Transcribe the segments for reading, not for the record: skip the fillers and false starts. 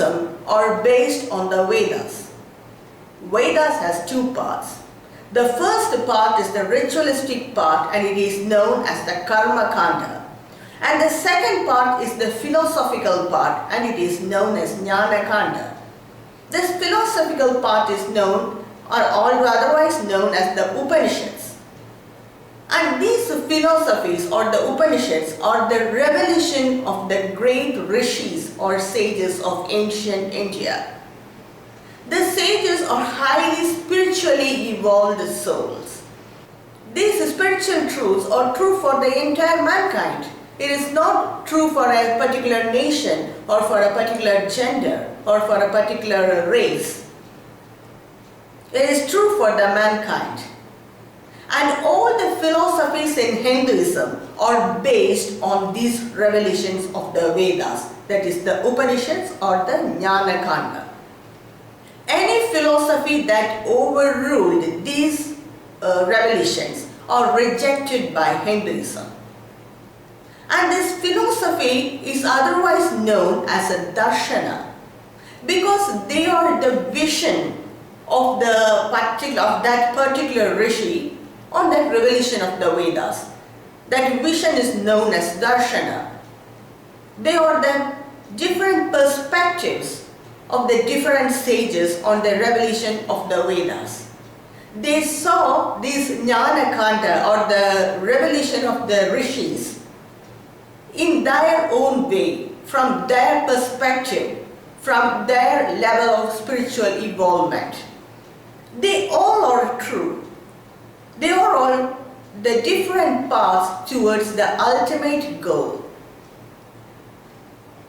Hinduism are based on the Vedas. Vedas has two parts. The first part is the ritualistic part, and it is known as the Karma Kanda. And the second part is the philosophical part, and it is known as Jnana Kanda. This philosophical part is known, or otherwise known as the Upanishads. And these philosophies or the Upanishads are the revelation of the great rishis or sages of ancient India. The sages are highly spiritually evolved souls. These spiritual truths are true for the entire mankind. It is not true for a particular nation or for a particular gender or for a particular race. It is true for the mankind. And all the philosophies in Hinduism are based on these revelations of the Vedas, that is the Upanishads or the Jnana Kanda. Any philosophy that overruled these revelations are rejected by Hinduism. And this philosophy is otherwise known as a darshana because they are the vision of that particular rishi on that revelation of the Vedas. That vision is known as darshana. They are the different perspectives of the different sages on the revelation of the Vedas. They saw this Jnana Kanda or the revelation of the rishis in their own way, from their perspective, from their level of spiritual involvement. They all are true. They are all the different paths towards the ultimate goal.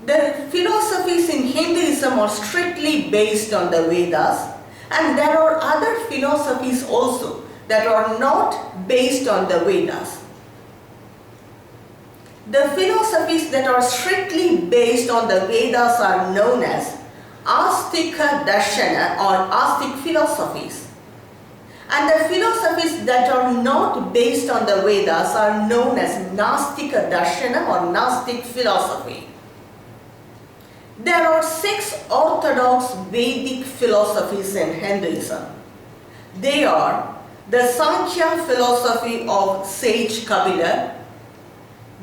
The philosophies in Hinduism are strictly based on the Vedas, and there are other philosophies also that are not based on the Vedas. The philosophies that are strictly based on the Vedas are known as Astika Darshana or Astic philosophies. And the philosophies that are not based on the Vedas are known as Nastika Darshana or Nastic philosophy. There are 6 orthodox Vedic philosophies in Hinduism. They are the Sankhya philosophy of sage Kapila,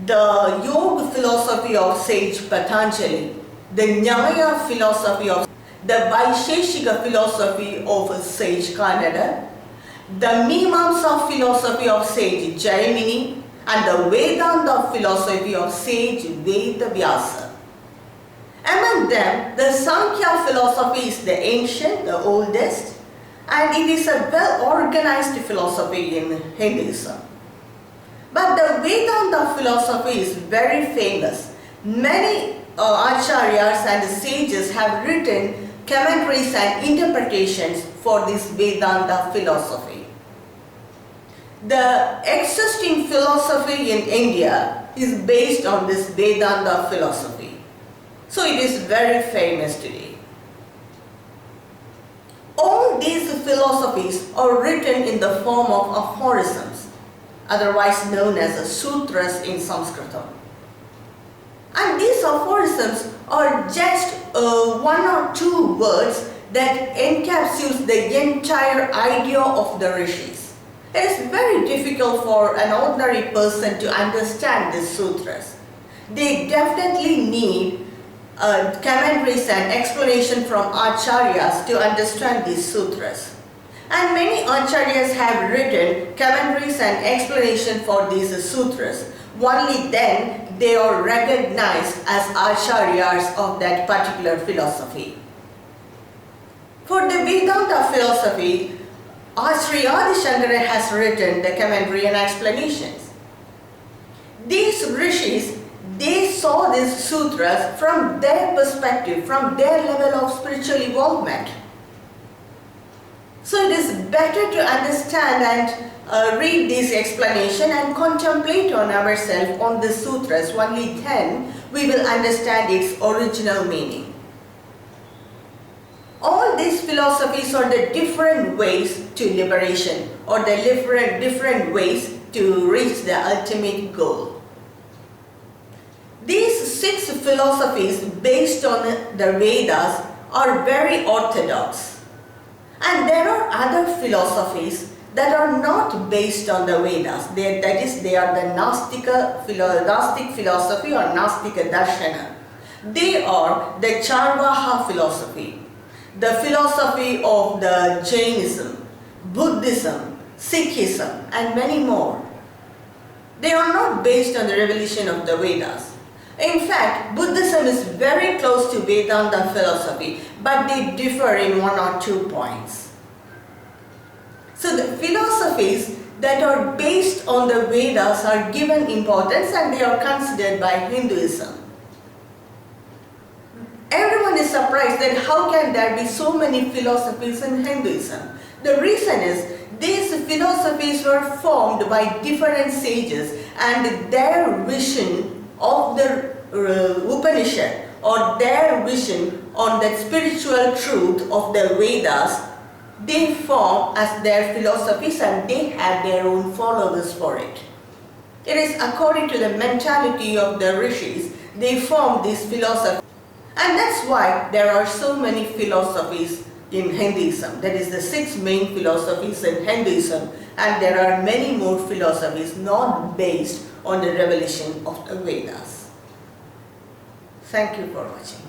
the Yoga philosophy of sage Patanjali, the Nyaya philosophy of the Vaisheshika philosophy of sage Kanada, the Mimamsa philosophy of sage Jaimini, and the Vedanta philosophy of sage Vedavyasa. Among them, the Sankhya philosophy is the ancient, the oldest, and it is a well-organized philosophy in Hinduism. But the Vedanta philosophy is very famous. Many acharyas and sages have written commentaries and interpretations for this Vedanta philosophy. The existing philosophy in India is based on this Vedanta philosophy. So it is very famous today. All these philosophies are written in the form of aphorisms, otherwise known as sutras in Sanskrit. And these aphorisms are just 1 or 2 words that encapsulates the entire idea of the rishis. It is very difficult for an ordinary person to understand these sutras. They definitely need commentaries and explanation from acharyas to understand these sutras. And many acharyas have written commentaries and explanation for these sutras. Only then they are recognized as acharyas of that particular philosophy. For the Vedanta philosophy, Sri Adi Shankara has written the commentary and explanations. These rishis, they saw these sutras from their perspective, from their level of spiritual involvement. So it is better to understand and read this explanation and contemplate on ourselves on the sutras. Only then we will understand its original meaning. All these philosophies are the different ways to liberation or the different ways to reach the ultimate goal. These six philosophies based on the Vedas are very orthodox. And there are other philosophies that are not based on the Vedas. That is, they are the Gnostic philosophy or Gnostika Darshana. They are the Charvaha philosophy, the philosophy of the Jainism, Buddhism, Sikhism, and many more. They are not based on the revelation of the Vedas. In fact, Buddhism is very close to Vedanta philosophy, but they differ in one or 2 points. So the philosophies that are based on the Vedas are given importance and they are considered by Hinduism. Everyone is surprised that how can there be so many philosophies in Hinduism? The reason is these philosophies were formed by different sages and their vision of the Upanishad or their vision on the spiritual truth of the Vedas, they form as their philosophies and they have their own followers for it. It is according to the mentality of the rishis, they form these philosophies. And that's why there are so many philosophies in Hinduism. That is the 6 main philosophies in Hinduism, and there are many more philosophies not based on the revelation of the Vedas. Thank you for watching.